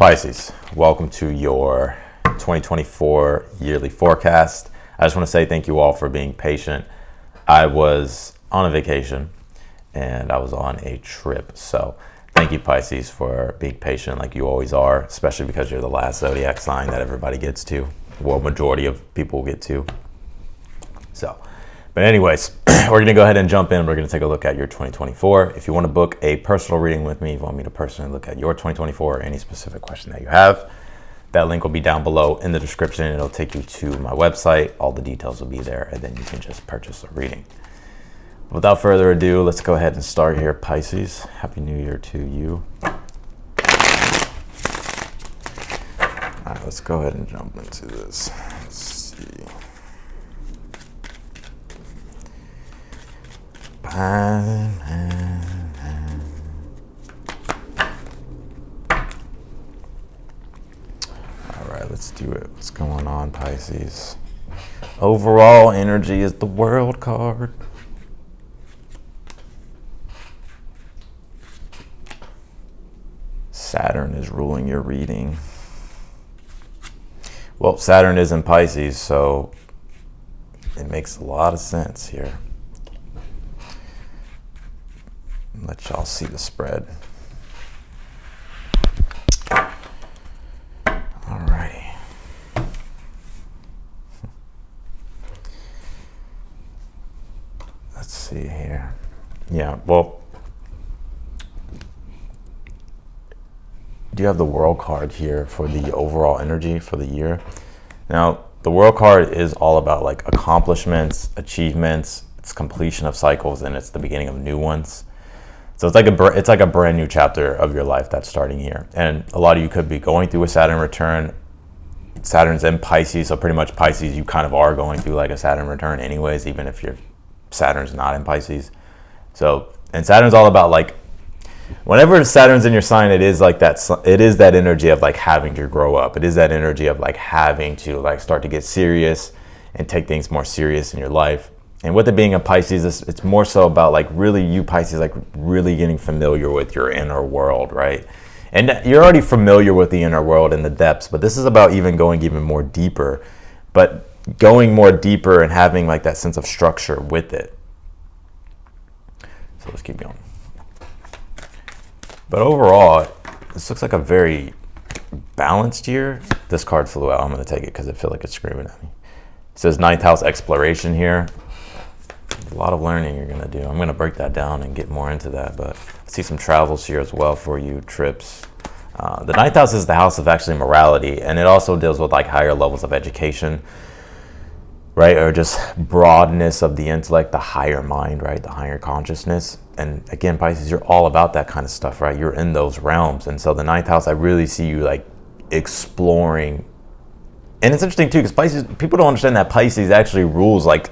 Pisces, welcome to your 2024 yearly forecast. I just want to say thank you all for being patient. I was on a vacation and I was on a trip. So thank you, Pisces, for being patient like you always are, especially because you're the last zodiac sign that everybody gets to. Well, majority of people get to. But anyways, we're going to go ahead and jump in. We're going to take a look at your 2024. If you want to book a personal reading with me, if you want me to personally look at your 2024 or any specific question that you have, that link will be down below in the description. It'll take you to my website. All the details will be there, and then you can just purchase a reading. Without further ado, let's go ahead and start here, Pisces. Happy New Year to you. All right, let's go ahead and jump into this. Let's see. All right, let's do it. What's going on, Pisces? Overall energy is the World card. Saturn is ruling your reading. Well, Saturn is in Pisces, so it makes a lot of sense here. Let y'all see the spread. Alrighty. Let's see here. Yeah, well, do you have the World card here for the overall energy for the year? Now, the World card is all about like accomplishments, achievements, it's completion of cycles, and it's the beginning of new ones. So it's like a brand new chapter of your life that's starting here. And a lot of you could be going through a Saturn return. Saturn's in Pisces, so pretty much Pisces, you kind of are going through like a Saturn return anyways, even if your Saturn's not in Pisces. So, and Saturn's all about like, whenever Saturn's in your sign, it is like that, it is that energy of like having to grow up. It is that energy of like having to like start to get serious and take things more serious in your life. And with it being a Pisces, it's more so about like really you Pisces, like really getting familiar with your inner world, right? And you're already familiar with the inner world and the depths, but this is about even going even more deeper, but going more deeper and having like that sense of structure with it. So let's keep going. But overall, this looks like a very balanced year. This card flew out. I'm going to take it because I feel like it's screaming at me. It says 9th house exploration here. A lot of learning you're going to do. I'm going to break that down and get more into that, but I see some travels here as well for you, trips. The 9th house is the house of actually morality, and it also deals with like higher levels of education, right? Or just broadness of the intellect, the higher mind, right? The higher consciousness. And again, Pisces, you're all about that kind of stuff, right? You're in those realms. And so the 9th house, I really see you like exploring. And it's interesting too, because Pisces, people don't understand that Pisces actually rules like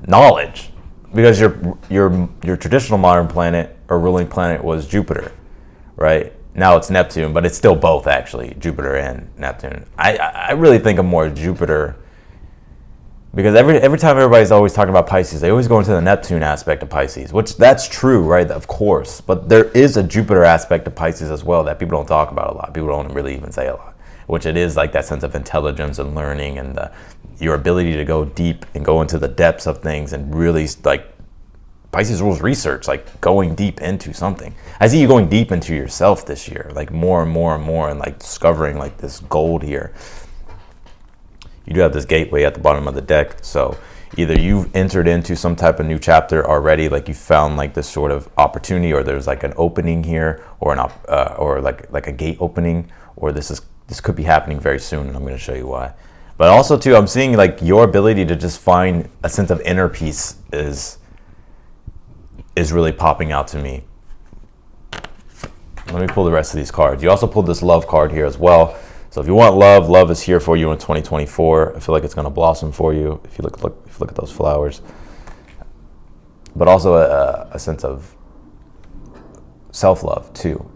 knowledge. Because your traditional modern planet or ruling planet was Jupiter, right? Now it's Neptune, but it's still both actually, Jupiter and Neptune. I really think of more Jupiter because every time everybody's always talking about Pisces, they always go into the Neptune aspect of Pisces, which that's true, right? Of course, but there is a Jupiter aspect of Pisces as well that people don't talk about a lot. People don't really even say a lot, which it is like that sense of intelligence and learning and your ability to go deep and go into the depths of things and really like Pisces rules research, like going deep into something. I see you going deep into yourself this year, like more and more and more, and like discovering like this gold here. You do have this gateway at the bottom of the deck, so either you've entered into some type of new chapter already, like you found like this sort of opportunity, or there's like an opening here, or or like a gate opening, or this could be happening very soon, and I'm going to show you why. But also too, I'm seeing like your ability to just find a sense of inner peace is really popping out to me. Let me pull the rest of these cards. You also pulled this love card here as well. So if you want love, love is here for you in 2024. I feel like it's going to blossom for you if you look at those flowers. But also a sense of self-love too.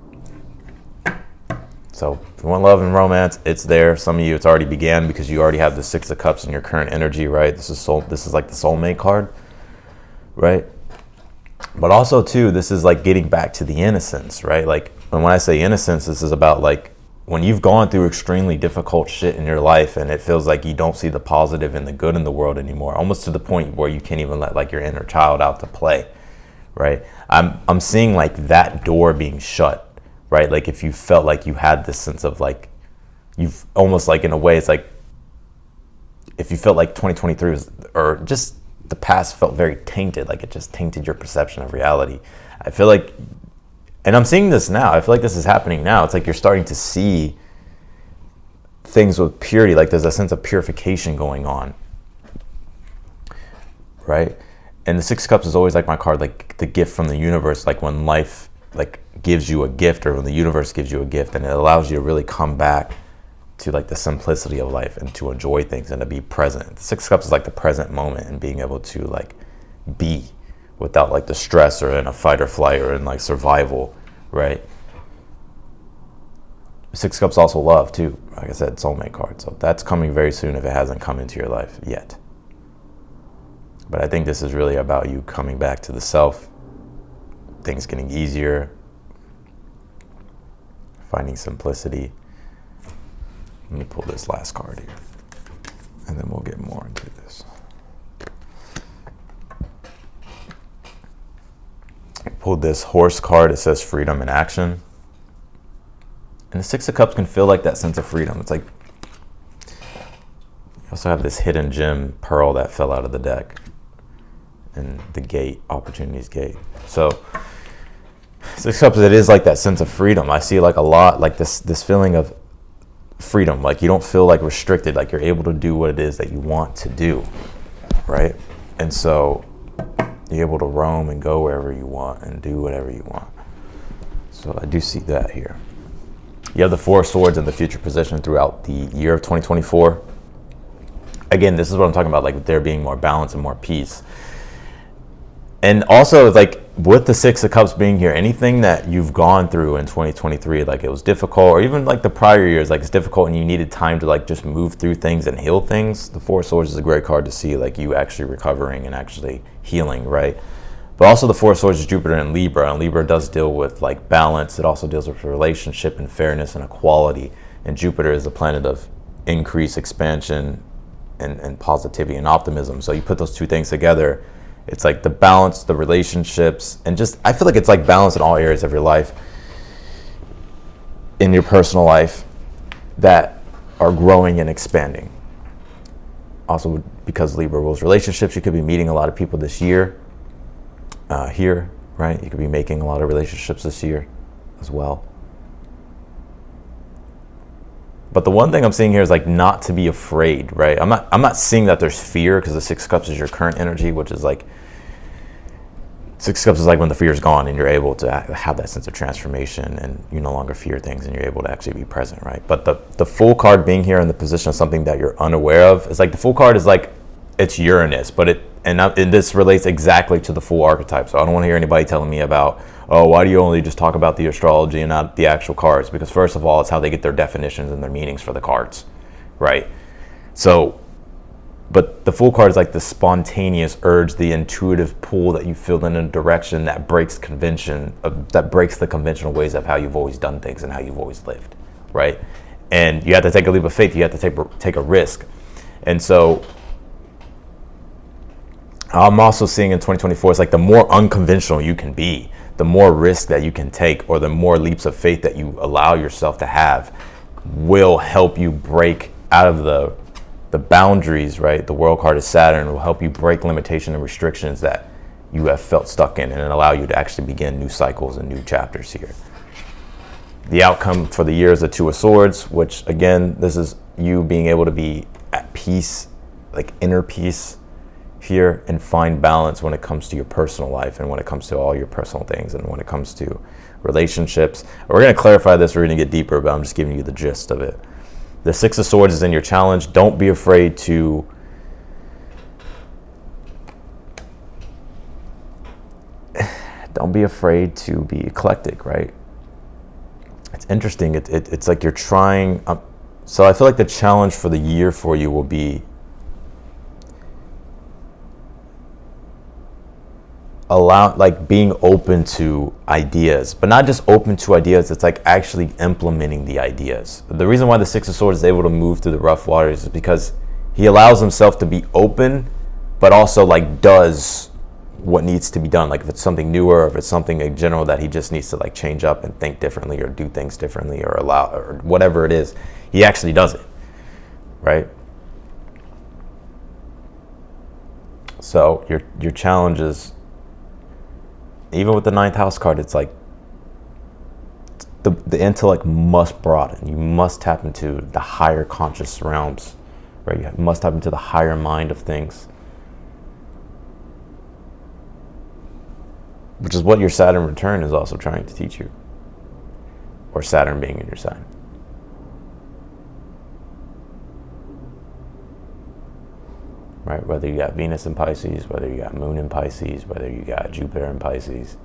So if you want love and romance, it's there. Some of you, it's already began because you already have the 6 of Cups in your current energy, right? This is like the soulmate card, right? But also too, this is like getting back to the innocence, right? Like when I say innocence, this is about like when you've gone through extremely difficult shit in your life and it feels like you don't see the positive and the good in the world anymore, almost to the point where you can't even let like your inner child out to play, right? I'm seeing like that door being shut, right? Like if you felt like you had this sense of like, you've almost like in a way, it's like if you felt like 2023 was, or just the past felt very tainted, like it just tainted your perception of reality. I feel like, and I'm seeing this now, I feel like this is happening now. It's like you're starting to see things with purity, like there's a sense of purification going on, right? And the Six of Cups is always like my card, like the gift from the universe, like when life like gives you a gift, or when the universe gives you a gift, and it allows you to really come back to like the simplicity of life and to enjoy things and to be present. The Six of Cups is like the present moment and being able to like be without like the stress or in a fight or flight or in like survival, right? Six of Cups also love too, like I said, soulmate card. So that's coming very soon if it hasn't come into your life yet. But I think this is really about you coming back to the self, things getting easier, finding simplicity. Let me pull this last card here, and then we'll get more into this. I pulled this Horse card. It says freedom in action. And the Six of Cups can feel like that sense of freedom. It's like, you also have this hidden gem pearl that fell out of the deck. And the gate, opportunity's gate. So, Six of Cups, it is like that sense of freedom. I see like a lot, like this feeling of freedom. Like you don't feel like restricted, like you're able to do what it is that you want to do, right? And so you're able to roam and go wherever you want and do whatever you want. So I do see that here. You have the Four of Swords in the future position throughout the year of 2024. Again, this is what I'm talking about, like there being more balance and more peace. And also, it's like with the Six of Cups being here, anything that you've gone through in 2023, like it was difficult, or even like the prior years, like it's difficult and you needed time to like just move through things and heal things. The Four of Swords is a great card to see, like you actually recovering and actually healing, right? But also the Four of Swords is Jupiter and Libra does deal with like balance. It also deals with relationship and fairness and equality. And Jupiter is a planet of increase, expansion, and positivity and optimism. So you put those two things together, it's like the balance, the relationships, and just, I feel like it's like balance in all areas of your life, in your personal life, that are growing and expanding. Also, because Libra rules relationships, you could be meeting a lot of people this year, here, right? You could be making a lot of relationships this year as well. But the one thing I'm seeing here is like not to be afraid, right? I'm not seeing that there's fear, because the Six of Cups is your current energy, which is like, Six of Cups is like when the fear is gone and you're able to have that sense of transformation and you no longer fear things and you're able to actually be present, right? But the Fool card being here in the position of something that you're unaware of, is like the Fool card is like, it's Uranus, but and this relates exactly to the Fool archetype. So I don't want to hear anybody telling me about, oh, why do you only just talk about the astrology and not the actual cards? Because first of all, it's how they get their definitions and their meanings for the cards, right? So, but the Fool card is like the spontaneous urge, the intuitive pull that you feel in a direction that breaks convention, that breaks the conventional ways of how you've always done things and how you've always lived, right? And you have to take a leap of faith. You have to take a risk. And so I'm also seeing in 2024, it's like the more unconventional you can be, the more risk that you can take, or the more leaps of faith that you allow yourself to have, will help you break out of the boundaries, right? The World card is Saturn. It will help you break limitation and restrictions that you have felt stuck in, and allow you to actually begin new cycles and new chapters here. The outcome for the year is the Two of Swords, which again, this is you being able to be at peace, like inner peace here, and find balance when it comes to your personal life and when it comes to all your personal things and when it comes to relationships. We're going to clarify this, we're going to get deeper, but I'm just giving you the gist of it. The Six of Swords is in your challenge. Don't be afraid to be eclectic, right? It's interesting. It's like you're trying. So I feel like the challenge for the year for you will be being open to ideas, but not just open to ideas. It's like actually implementing the ideas. The reason why the Six of Swords is able to move through the rough waters is because he allows himself to be open, but also like does what needs to be done. Like if it's something newer, or if it's something in general that he just needs to like change up and think differently or do things differently or allow or whatever it is, he actually does it, right? So your challenges, even with the ninth house card, it's like the intellect must broaden. You must tap into the higher conscious realms, right? You must tap into the higher mind of things, which is what your Saturn return is also trying to teach you, or Saturn being in your sign. Right, whether you got Venus in Pisces, whether you got Moon in Pisces, whether you got Jupiter in Pisces,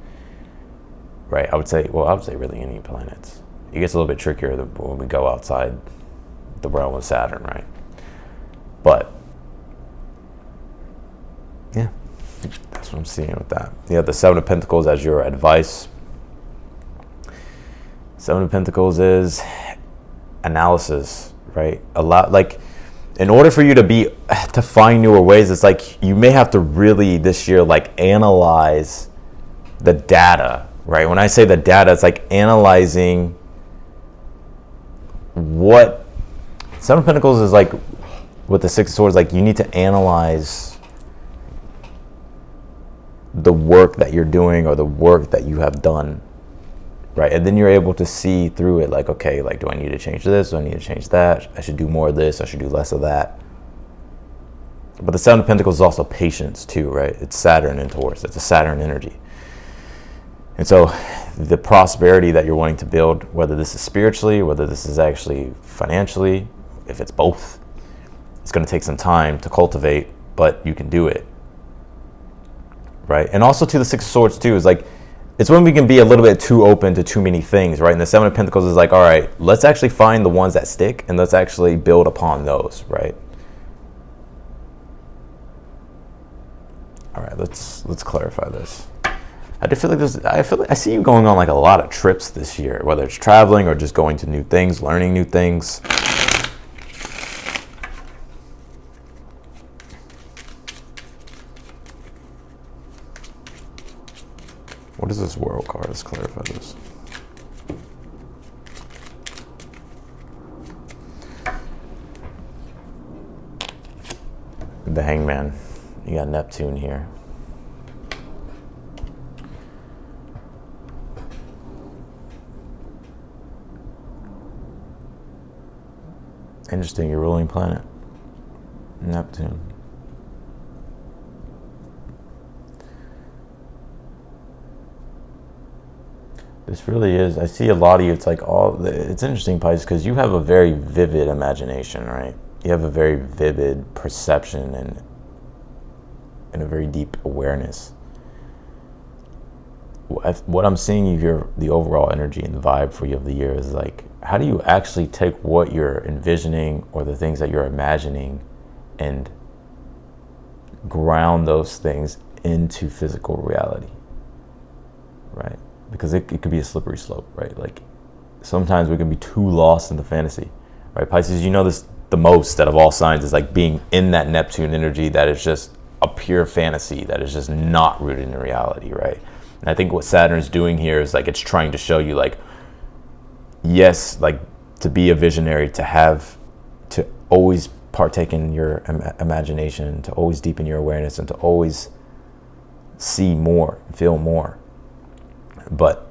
right? I would say really any planets. It gets a little bit trickier when we go outside the realm of Saturn, right? But yeah, that's what I'm seeing with that. Yeah, the Seven of Pentacles as your advice. Seven of Pentacles is analysis, right? A lot, like, in order for you to find newer ways, it's like you may have to really this year like analyze the data, right? When I say the data, it's like analyzing what Seven of Pentacles is like with the Six of Swords. Like you need to analyze the work that you're doing or the work that you have done, right? And then you're able to see through it, like, okay, like, do I need to change this? Do I need to change that? I should do more of this. I should do less of that. But the Seven of Pentacles is also patience too, right? It's Saturn in Taurus. It's a Saturn energy. And so the prosperity that you're wanting to build, whether this is spiritually, whether this is actually financially, if it's both, it's going to take some time to cultivate, but you can do it, right? And also to the Six of Swords too, is like, it's when we can be a little bit too open to too many things, right? And the Seven of Pentacles is like, all right, let's actually find the ones that stick and let's actually build upon those, right? All right, let's clarify this. I do feel like I see you going on like a lot of trips this year, whether it's traveling or just going to new things, learning new things. What is this World card? Let's clarify this. The Hangman. You got Neptune here. Interesting, your ruling planet. Neptune. This really is, I see a lot of you, it's like it's interesting, Pisces, because you have a very vivid imagination, right? You have a very vivid perception and a very deep awareness. What I'm seeing you here, the overall energy and the vibe for you of the year is like, how do you actually take what you're envisioning or the things that you're imagining and ground those things into physical reality, right? Because it could be a slippery slope, right? Like sometimes we can be too lost in the fantasy, right? Pisces, you know this the most out of all signs is like being in that Neptune energy that is just a pure fantasy, that is just not rooted in reality, right? And I think what Saturn is doing here is like it's trying to show you like, yes, like to be a visionary, to always partake in your imagination, to always deepen your awareness, and to always see more, feel more. But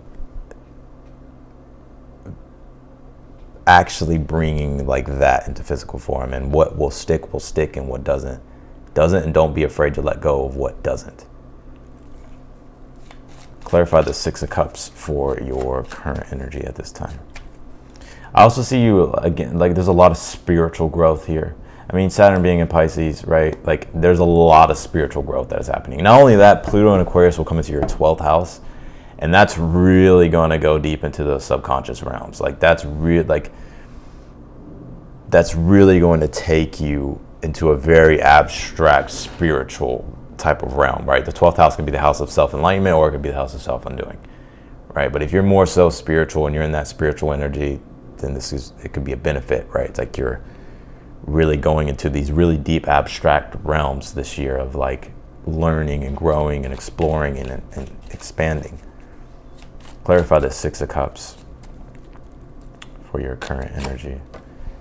actually bringing like that into physical form, and what will stick, and what doesn't, and don't be afraid to let go of what doesn't. Clarify the Six of Cups for your current energy at this time. I also see you again, like there's a lot of spiritual growth here. I mean, Saturn being in Pisces, right? Like there's a lot of spiritual growth that is happening. Not only that, Pluto and Aquarius will come into your 12th house. And that's really going to go deep into the subconscious realms. Like that's really going to take you into a very abstract spiritual type of realm, right? The 12th house could be the house of self-enlightenment, or it could be the house of self-undoing, right? But if you're more so spiritual and you're in that spiritual energy, then it could be a benefit, right? It's like you're really going into these really deep abstract realms this year of like learning and growing and exploring and expanding. Clarify the 6 of Cups for your current energy.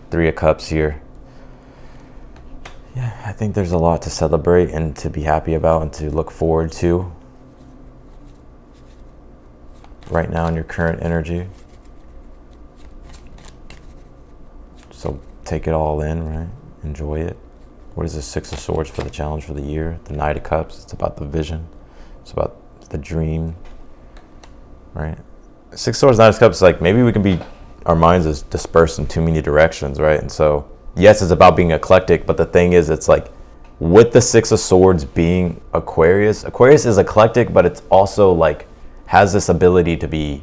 3 of Cups here. Yeah, I think there's a lot to celebrate and to be happy about and to look forward to right now in your current energy. So take it all in, right? Enjoy it. What is the 6 of Swords for the challenge for the year? The Knight of Cups, it's about the vision. It's about the dream, right? 6 of Swords, Knight of Cups, like maybe we can be, our minds is dispersed in too many directions, right? And so, yes, it's about being eclectic, but the thing is, it's like with the 6 of Swords being Aquarius is eclectic, but it's also like has this ability to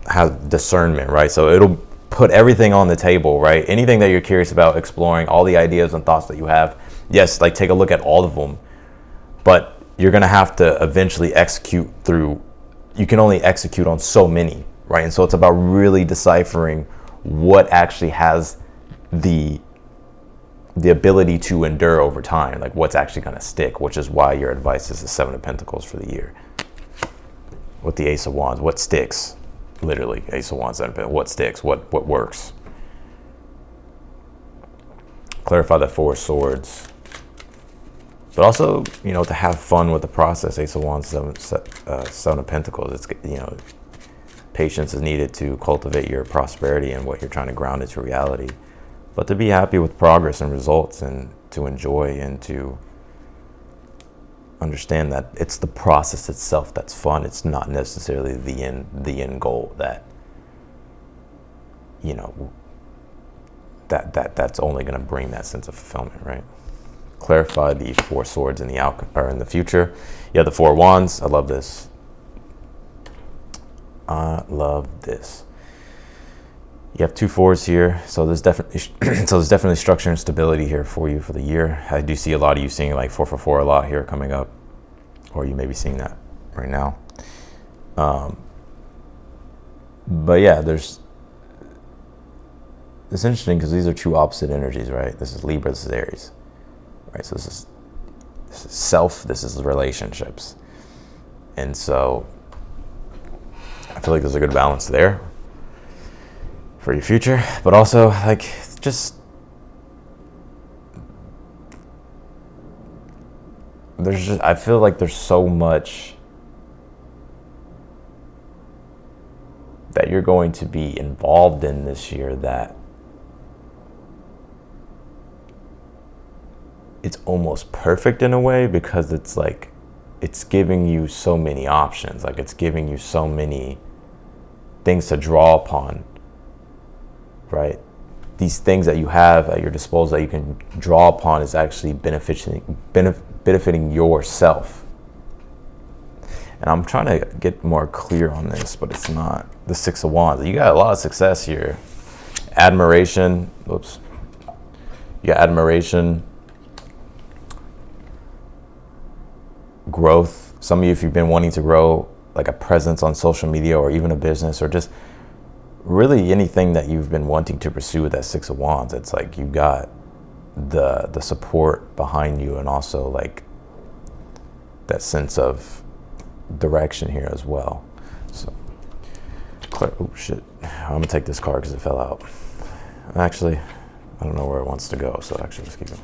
have discernment, right? So it'll put everything on the table, right? Anything that you're curious about, exploring, all the ideas and thoughts that you have, yes, like take a look at all of them, but you're gonna have to eventually execute through, you can only execute on so many, right? And so it's about really deciphering what actually has the ability to endure over time, like what's actually gonna stick, which is why your advice is the 7 of Pentacles for the year. With the Ace of Wands, what sticks? Literally, Ace of Wands, what sticks, what works. Clarify the 4 of Swords. But also, you know, to have fun with the process. Ace of Wands, 7 of Pentacles. It's, you know, patience is needed to cultivate your prosperity and what you're trying to ground into reality. But to be happy with progress and results, and to enjoy and to understand that it's the process itself that's fun. It's not necessarily the end goal that, you know, that's only going to bring that sense of fulfillment, right? Clarify the 4 Swords in the future. Yeah, the 4 Wands. I love this. I love this. You have 2 4s here, so there's definitely structure and stability here for you for the year. I do see a lot of you seeing like 4 for 4 a lot here coming up, or you may be seeing that right now. But yeah, it's interesting because these are 2 opposite energies, right? This is Libra, this is Aries, right? So this is self, this is relationships, and so I feel like there's a good balance there for your future, but also like I feel like there's so much that you're going to be involved in this year that it's almost perfect in a way, because it's like it's giving you so many options, like it's giving you so many things to draw upon, right? These things that you have at your disposal that you can draw upon is actually benefiting yourself. And I'm trying to get more clear on this, but it's not. The 6 of Wands, you got a lot of success here. Admiration, whoops. You got admiration, growth. Some of you, if you've been wanting to grow like a presence on social media or even a business, or just really anything that you've been wanting to pursue with that 6 of Wands, it's like you got the support behind you, and also like that sense of direction here as well. So, oh shit, I'm gonna take this card because it fell out. Actually, I don't know where it wants to go, so actually let's keep going.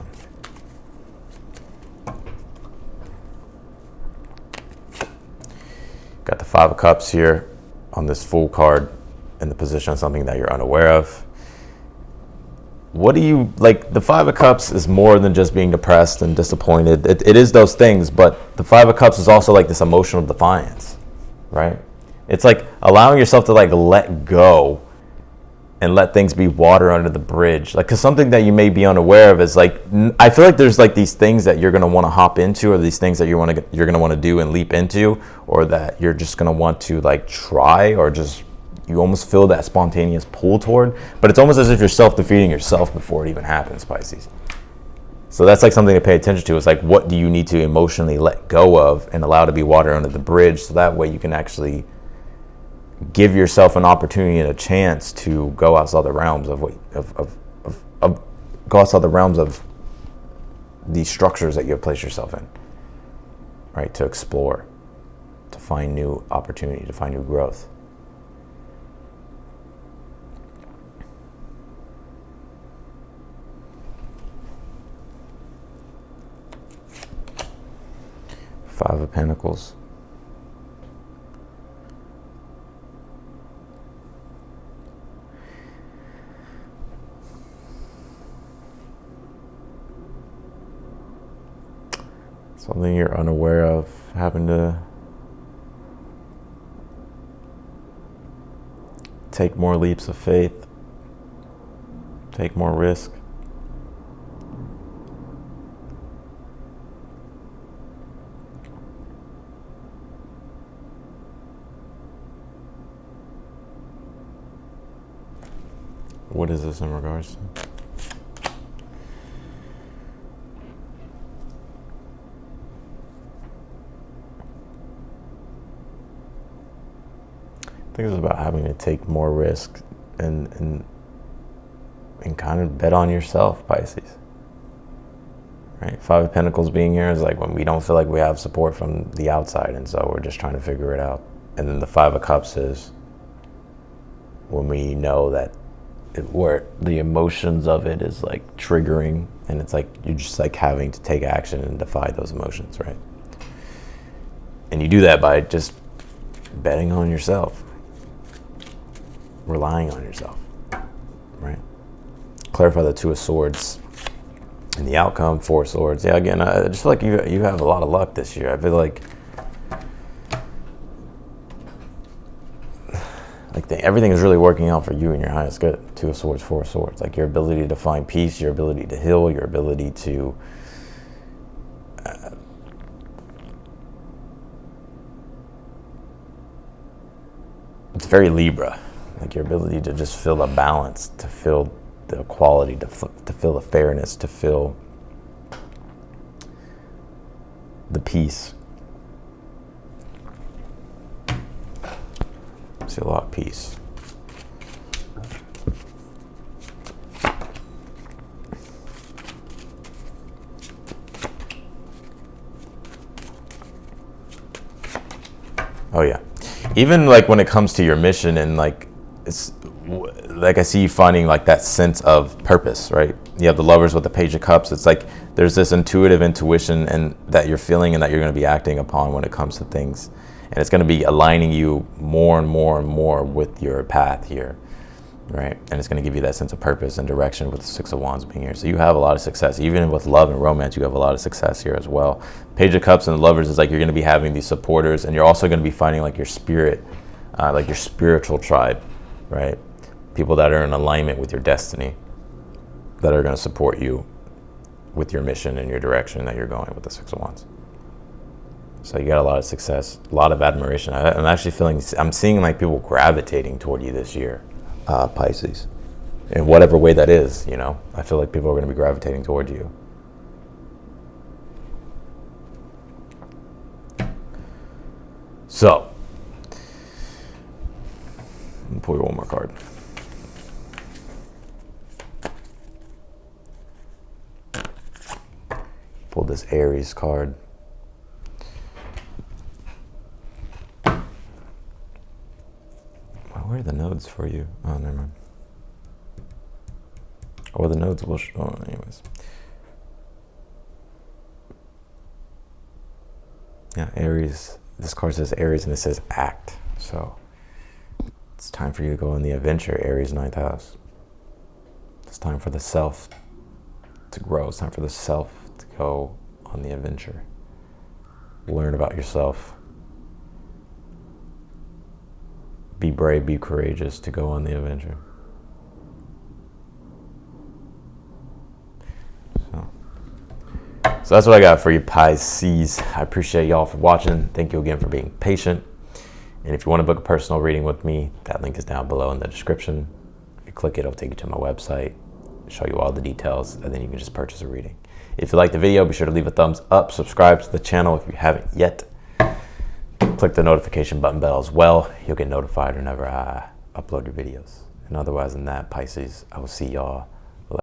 Got the 5 of Cups here on this Fool card in the position of something that you're unaware of. What do you, like, the 5 of Cups is more than just being depressed and disappointed. It is those things, but the 5 of Cups is also like this emotional defiance, right? It's like allowing yourself to like let go and let things be water under the bridge. Like, because something that you may be unaware of is like, I feel like there's like these things that you're going to want to hop into, or these things that you're going to want to do and leap into, or that you're just going to want to like try, or just you almost feel that spontaneous pull toward, but it's almost as if you're self-defeating yourself before it even happens, Pisces. So that's like something to pay attention to. It's like, what do you need to emotionally let go of and allow to be water under the bridge, so that way you can actually give yourself an opportunity and a chance to go outside the realms of go outside the realms of these structures that you have placed yourself in, right? To explore, to find new opportunity, to find new growth. Five of Pentacles. Something you're unaware of, having to take more leaps of faith, take more risk. What is this in regards to? I think it's about having to take more risk and kind of bet on yourself, Pisces. Right? Five of Pentacles being here is like when we don't feel like we have support from the outside, and so we're just trying to figure it out. And then the Five of Cups is when we know that where the emotions of it is like triggering, and it's like you're just like having to take action and defy those emotions, right? And you do that by just betting on yourself, relying on yourself, right? Clarify the Two of Swords and the outcome. Four of Swords. Yeah, again, I just feel like you have a lot of luck this year. I feel like everything is really working out for you and your highest good. Two of Swords, Four of Swords. Like your ability to find peace, your ability to heal, your ability to it's very Libra. Like your ability to just feel the balance, to feel the equality, to feel the fairness, to feel the peace. I see a lot of peace. Oh yeah. Even like when it comes to your mission, and like it's like I see you finding like that sense of purpose, right? You have the Lovers with the Page of Cups. It's like there's this intuitive intuition and that you're feeling and that you're going to be acting upon when it comes to things. And it's going to be aligning you more and more and more with your path here, right? And it's going to give you that sense of purpose and direction with the Six of Wands being here. So you have a lot of success. Even with love and romance, you have a lot of success here as well. Page of Cups and the Lovers is like you're going to be having these supporters, and you're also going to be finding like your spirit, like your spiritual tribe, right? People that are in alignment with your destiny, that are going to support you with your mission and your direction that you're going with the Six of Wands. So you got a lot of success, a lot of admiration. I'm actually feeling, I'm seeing like people gravitating toward you this year, Pisces. In whatever way that is, you know, I feel like people are going to be gravitating toward you. So, let me pull you one more card. Pull this Aries card. Where are the nodes for you? Oh, never mind. Or the nodes will show. Oh, anyways. Yeah, Aries. This card says Aries and it says act. So it's time for you to go on the adventure, Aries, 9th house. It's time for the self to grow. It's time for the self to go on the adventure. Learn about yourself. Be brave, be courageous to go on the adventure. So that's what I got for you, Pisces. I appreciate y'all for watching. Thank you again for being patient. And if you want to book a personal reading with me, that link is down below in the description. If you click it, it'll take you to my website. show you all the details, and then you can just purchase a reading. If you like the video, be sure to leave a thumbs up, subscribe to the channel if you haven't yet. Click the notification bell as well. You'll get notified whenever I upload your videos. And otherwise than that, Pisces, I will see y'all